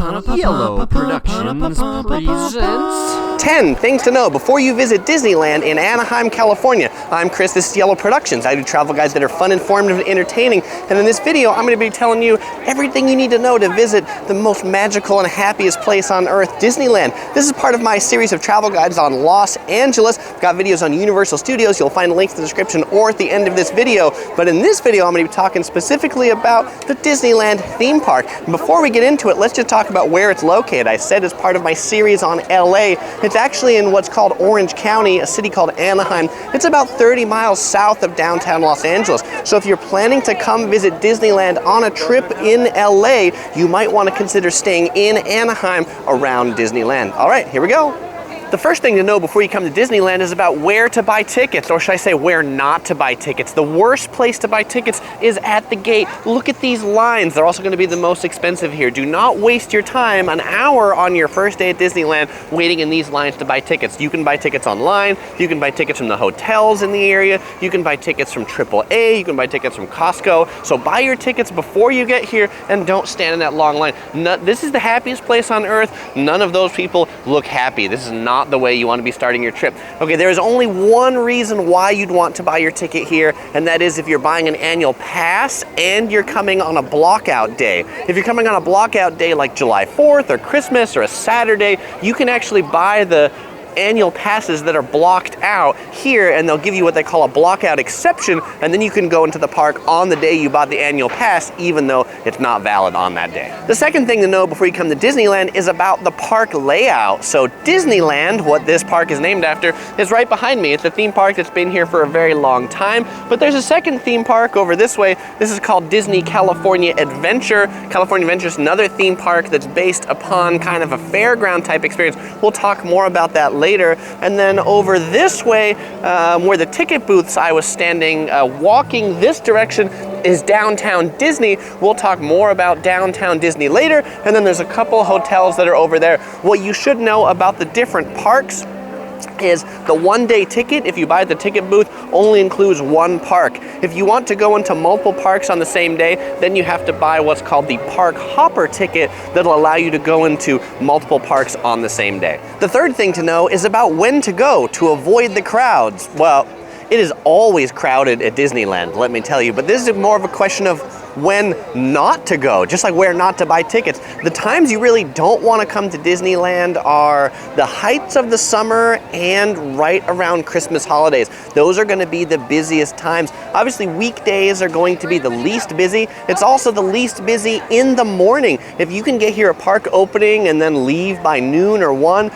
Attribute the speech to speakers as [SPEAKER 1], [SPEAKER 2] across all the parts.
[SPEAKER 1] Yellow Productions presents
[SPEAKER 2] 10 things to know before you visit Disneyland in Anaheim, California. I'm Chris, this is Yellow Productions. I do travel guides that are fun, informative, and entertaining. And in this video, I'm going to be telling you everything you need to know to visit the most magical and happiest place on earth, Disneyland. This is part of my series of travel guides on Los Angeles. I've got videos on Universal Studios. You'll find links in the description or at the end of this video. But in this video, I'm going to be talking specifically about the Disneyland Theme Park. And before we get into it, let's just talk about where it's located. I said it's part of my series on LA. It's actually in what's called Orange County, a city called Anaheim. It's about 30 miles south of downtown Los Angeles. So if you're planning to come visit Disneyland on a trip in LA, you might want to consider staying in Anaheim around Disneyland. All right, here we go. The first thing to know before you come to Disneyland is about where to buy tickets, or should I say where not to buy tickets. The worst place to buy tickets is at the gate. Look at these lines. They're also going to be the most expensive here. Do not waste your time, an hour on your first day at Disneyland, waiting in these lines to buy tickets. You can buy tickets online. You can buy tickets from the hotels in the area. You can buy tickets from AAA. You can buy tickets from Costco. So buy your tickets before you get here and don't stand in that long line. This is the happiest place on earth. None of those people look happy. This is not the way you want to be starting your trip. Okay, there is only one reason why you'd want to buy your ticket here, and that is if you're buying an annual pass and you're coming on a blockout day. If you're coming on a blockout day like July 4th or Christmas or a Saturday, you can actually buy the annual passes that are blocked out here, and they'll give you what they call a blockout exception, and then you can go into the park on the day you bought the annual pass, even though it's not valid on that day. The second thing to know before you come to Disneyland is about the park layout. So Disneyland, what this park is named after, is right behind me. It's a theme park that's been here for a very long time, but there's a second theme park over this way. This is called Disney California Adventure. California Adventure is another theme park that's based upon kind of a fairground type experience. We'll talk more about that later. And then over this way, where the ticket booths I was standing, walking this direction, is downtown Disney. We'll talk more about downtown Disney later. And then there's a couple hotels that are over there. What you should know about the different parks is the one-day ticket, if you buy the ticket booth, only includes one park. If you want to go into multiple parks on the same day, then you have to buy what's called the park hopper ticket that'll allow you to go into multiple parks on the same day. The third thing to know is about when to go to avoid the crowds. Well, it is always crowded at Disneyland, let me tell you, but this is more of a question of when not to go, just like where not to buy tickets. The times you really don't want to come to Disneyland are the heights of the summer and right around Christmas holidays. Those are going to be the busiest times. Obviously, weekdays are going to be the least busy. It's also the least busy in the morning. If you can get here at park opening and then leave by noon or 1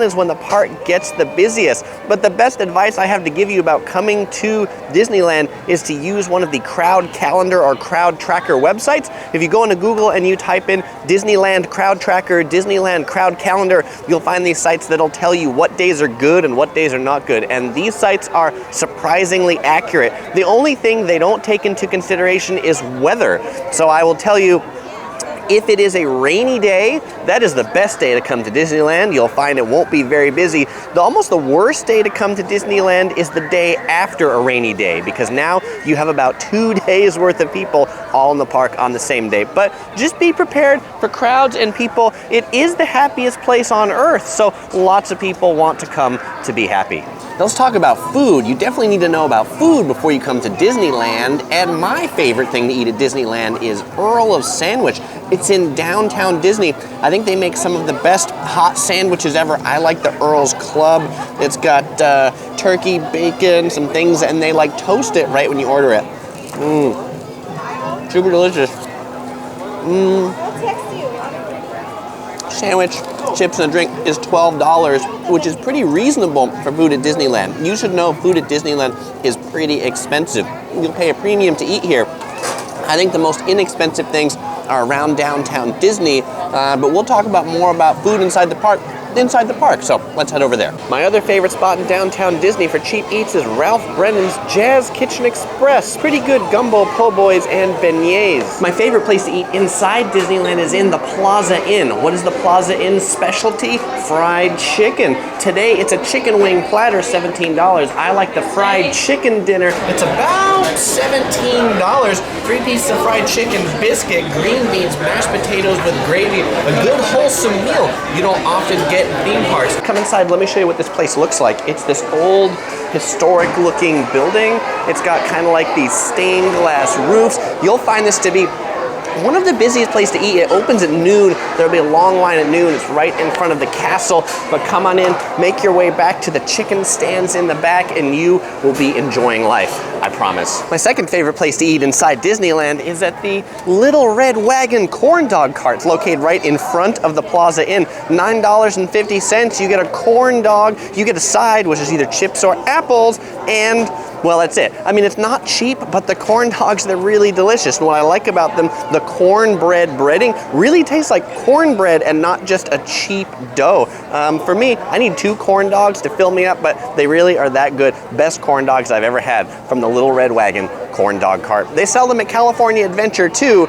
[SPEAKER 2] is when the park gets the busiest. But the best advice I have to give you about coming to Disneyland is to use one of the crowd calendar or crowd tracker websites. If you go into Google and you type in Disneyland Crowd Tracker, Disneyland Crowd Calendar, you'll find these sites that'll tell you what days are good and what days are not good. And these sites are surprisingly accurate. The only thing they don't take into consideration is weather. So I will tell you, if it is a rainy day, that is the best day to come to Disneyland. You'll find it won't be very busy. Almost the worst day to come to Disneyland is the day after a rainy day, because now you have about 2 days worth of people all in the park on the same day. But just be prepared for crowds and people. It is the happiest place on earth, so lots of people want to come to be happy. Now let's talk about food. You definitely need to know about food before you come to Disneyland, and my favorite thing to eat at Disneyland is Earl of Sandwich. It's in downtown Disney. I think they make some of the best hot sandwiches ever. I like the Earl's Club. It's got turkey, bacon, some things, and they like toast it right when you order it. Super delicious. Sandwich, chips, and a drink is $12, which is pretty reasonable for food at Disneyland. You should know food at Disneyland is pretty expensive. You'll pay a premium to eat here. I think the most inexpensive things are around downtown Disney, but we'll talk about more about food inside the park inside the park. So let's head over there. My other favorite spot in downtown Disney for cheap eats is Ralph Brennan's Jazz Kitchen Express. Pretty good gumbo, po' boys, and beignets. My favorite place to eat inside Disneyland is in the Plaza Inn. What is the Plaza Inn's specialty? Fried chicken. Today it's a chicken wing platter, $17. I like the fried chicken dinner. It's about $17. 3 pieces of fried chicken, biscuit, green beans, mashed potatoes with gravy. A good wholesome meal you don't often get in theme parks. Come inside, let me show you what this place looks like. It's this old, historic looking building. It's got kind of like these stained glass roofs. You'll find this to be one of the busiest places to eat. It opens at noon. There'll be a long line at noon. It's right in front of the castle. But come on in, make your way back to the chicken stands in the back, and you will be enjoying life, I promise. My second favorite place to eat inside Disneyland is at the Little Red Wagon corn dog carts located right in front of the Plaza Inn. $9.50. You get a corn dog. You get a side, which is either chips or apples, and well, that's it. I mean, it's not cheap, but the corn dogs, they're really delicious. And what I like about them, the cornbread breading really tastes like cornbread and not just a cheap dough. For me, I need 2 corn dogs to fill me up, but they really are that good. Best corn dogs I've ever had from the Little Red Wagon corn dog cart. They sell them at California Adventure too,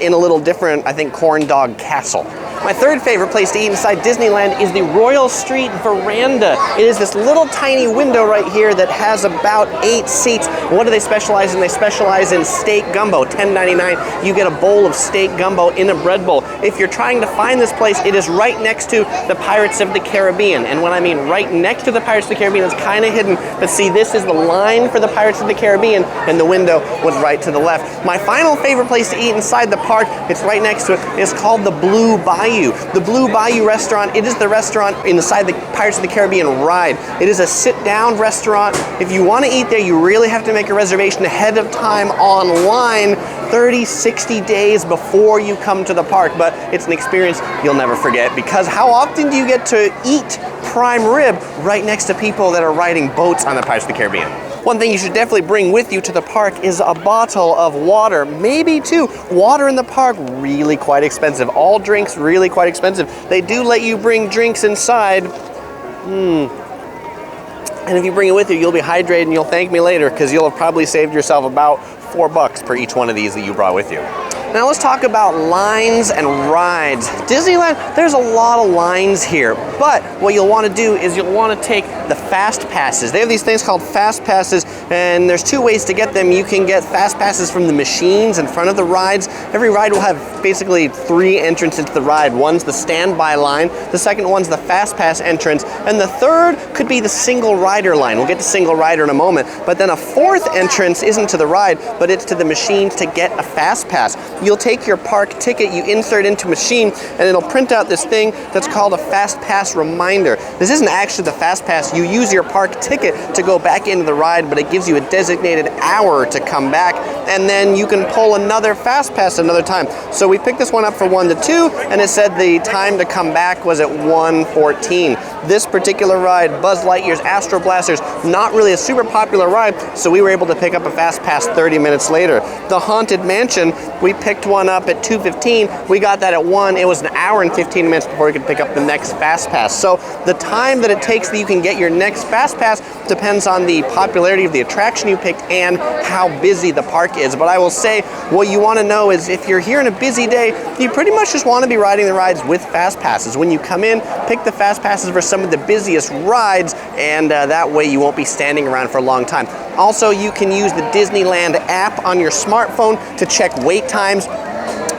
[SPEAKER 2] in a little different, I think, corn dog castle. My third favorite place to eat inside Disneyland is the Royal Street Veranda. It is this little tiny window right here that has about 8 seats. What do they specialize in? They specialize in steak gumbo, $10.99. You get a bowl of steak gumbo in a bread bowl. If you're trying to find this place, it is right next to the Pirates of the Caribbean. And when I mean right next to the Pirates of the Caribbean, it's kind of hidden. But see, this is the line for the Pirates of the Caribbean, and the window was right to the left. My final favorite place to eat inside the park, it's right next to it, is called the Blue Bayou. The Blue Bayou restaurant, it is the restaurant inside the Pirates of the Caribbean ride. It is a sit-down restaurant. If you want to eat there, you really have to make a reservation ahead of time online, 30, 60 days before you come to the park. But it's an experience you'll never forget, because how often do you get to eat prime rib right next to people that are riding boats on the Pirates of the Caribbean? One thing you should definitely bring with you to the park is a bottle of water, maybe 2. Water in the park, really quite expensive. All drinks, really quite expensive. They do let you bring drinks inside. And if you bring it with you, you'll be hydrated and you'll thank me later, because you'll have probably saved yourself about $4 per each one of these that you brought with you. Now let's talk about lines and rides. Disneyland, there's a lot of lines here, but what you'll want to do is you'll want to take the fast passes. They have these things called fast passes, and there's 2 ways to get them. You can get fast passes from the machines in front of the rides. Every ride will have basically 3 entrances to the ride. One's the standby line, the second one's the fast pass entrance, and the third could be the single rider line. We'll get to single rider in a moment, but then a 4th entrance isn't to the ride, but it's to the machines to get a fast pass. You'll take your park ticket, you insert into a machine, and it'll print out this thing that's called a fast pass reminder. This isn't actually the fast pass. You use your park ticket to go back into the ride, but it gives you a designated hour to come back, and then you can pull another fast pass another time. So we picked this one up for 1 to 2, and it said the time to come back was at 1:14. This particular ride, Buzz Lightyear's Astro Blasters, not really a super popular ride, so we were able to pick up a fast pass 30 minutes later. The Haunted Mansion, we picked one up at 2:15. We got that at 1. It was an hour and 15 minutes before we could pick up the next fast pass. So the time that it takes that you can get your next fast pass depends on the popularity of the attraction you picked and how busy the park is. But I will say, what you want to know is if you're here on a busy day, you pretty much just want to be riding the rides with fast passes. When you come in, pick the fast passes for some of the busiest rides, and that way you won't be standing around for a long time. Also, you can use the Disneyland app on your smartphone to check wait times.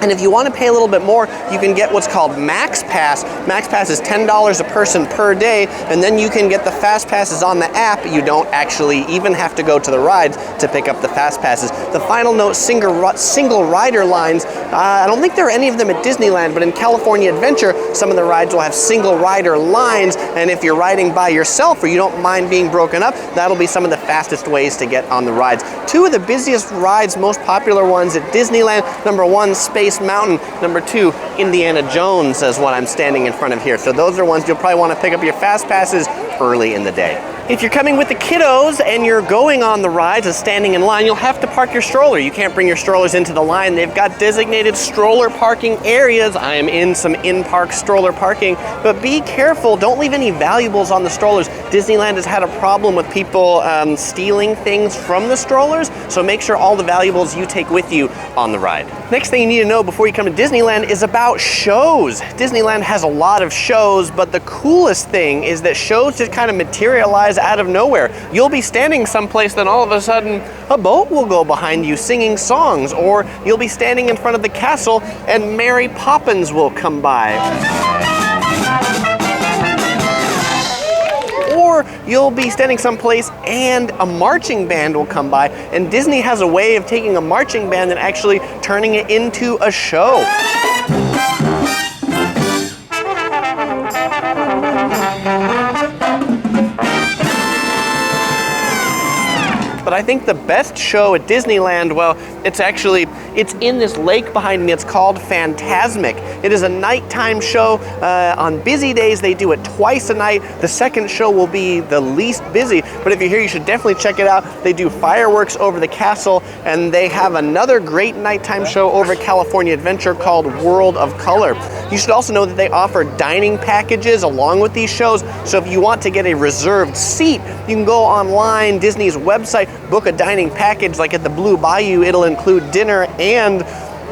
[SPEAKER 2] And if you want to pay a little bit more, you can get what's called Max Pass. Max Pass is $10 a person per day, and then you can get the Fast Passes on the app. You don't actually even have to go to the rides to pick up the Fast Passes. The final note, single rider lines. I don't think there are any of them at Disneyland, but in California Adventure, some of the rides will have single rider lines, and if you're riding by yourself or you don't mind being broken up, that'll be some of the fastest ways to get on the rides. 2 of the busiest rides, most popular ones at Disneyland, number 1, Space Mountain, number 2, Indiana Jones is what I'm standing in front of here. So those are ones you'll probably want to pick up your fast passes early in the day. If you're coming with the kiddos and you're going on the rides and standing in line, you'll have to park your stroller. You can't bring your strollers into the line. They've got designated stroller parking areas. I am in some in-park stroller parking, but be careful. Don't leave any valuables on the strollers. Disneyland has had a problem with people stealing things from the strollers, so make sure all the valuables you take with you on the ride. Next thing you need to know before you come to Disneyland is about shows. Disneyland has a lot of shows, but the coolest thing is that shows just kind of materialize out of nowhere. You'll be standing someplace, then all of a sudden a boat will go behind you singing songs, or you'll be standing in front of the castle and Mary Poppins will come by. Or you'll be standing someplace and a marching band will come by, and Disney has a way of taking a marching band and actually turning it into a show. But I think the best show at Disneyland, well, it's in this lake behind me. It's called Fantasmic. It is a nighttime show. On busy days, they do it twice a night. The second show will be the least busy, but if you're here, you should definitely check it out. They do fireworks over the castle, and they have another great nighttime show over at California Adventure called World of Color. You should also know that they offer dining packages along with these shows, so if you want to get a reserved seat, you can go online, Disney's website, book a dining package like at the Blue Bayou. It'll include dinner and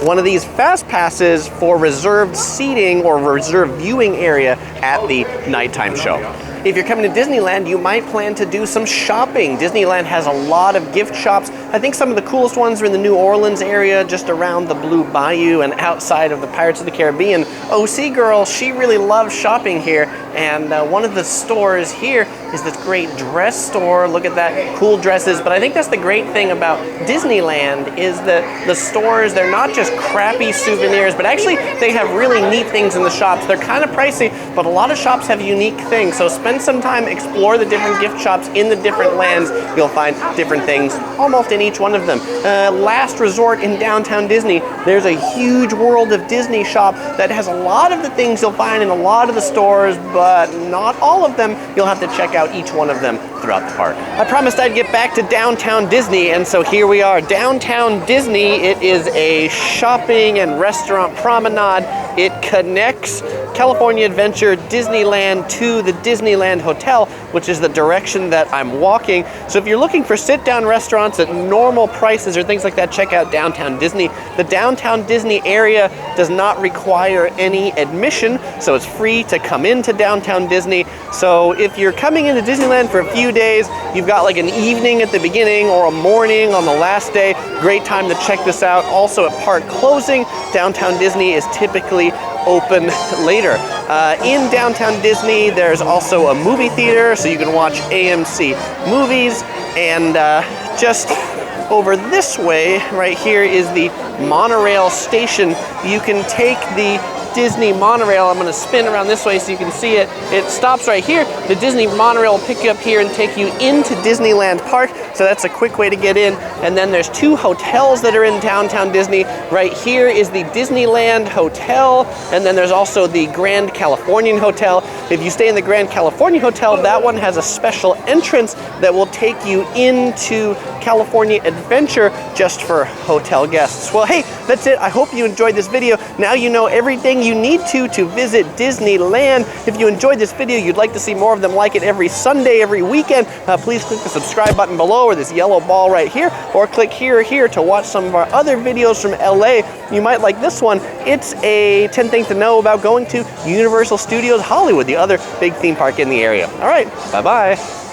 [SPEAKER 2] one of these fast passes for reserved seating or reserved viewing area at the nighttime show. If you're coming to Disneyland, you might plan to do some shopping. Disneyland has a lot of gift shops. I think some of the coolest ones are in the New Orleans area, just around the Blue Bayou and outside of the Pirates of the Caribbean. OC Girl, she really loves shopping here, and one of the stores here is this great dress store. Look at that, cool dresses. But I think that's the great thing about Disneyland is that the stores, they're not just crappy souvenirs, but actually they have really neat things in the shops. They're kind of pricey, but a lot of shops have unique things. So spend some time, explore the different gift shops in the different lands. You'll find different things almost in each one of them. Last resort in downtown Disney, there's a huge World of Disney shop that has a lot of the things you'll find in a lot of the stores, but not all of them. You'll have to check out each one of them throughout the park. I promised I'd get back to downtown Disney, and so here we are. Downtown Disney, it is a shopping and restaurant promenade. It connects California Adventure Disneyland to the Disneyland Hotel, which is the direction that I'm walking. So if you're looking for sit-down restaurants at normal prices or things like that, check out Downtown Disney. The Downtown Disney area does not require any admission, so it's free to come into Downtown Disney. So if you're coming into Disneyland for a few days, you've got like an evening at the beginning or a morning on the last day, great time to check this out. Also at park closing, Downtown Disney is typically open later. In Downtown Disney, there's also a movie theater, so you can watch AMC movies, and just over this way, right here, is the monorail station. You can take the Disney monorail. I'm going to spin around this way so you can see it. It stops right here. The Disney monorail will pick you up here and take you into Disneyland Park. So that's a quick way to get in. And then there's two hotels that are in downtown Disney. Right here is the Disneyland Hotel, and then there's also the Grand Californian Hotel. If you stay in the Grand Californian Hotel, that one has a special entrance that will take you into California Adventure just for hotel guests. Well, hey, that's it. I hope you enjoyed this video. Now you know everything you need to visit Disneyland. If you enjoyed this video, you'd like to see more of them like it every Sunday, every weekend, please click the subscribe button below or this yellow ball right here, or click here or here to watch some of our other videos from LA. You might like this one. It's a 10 things to know about going to Universal Studios Hollywood, the other big theme park in the area. All right, bye-bye.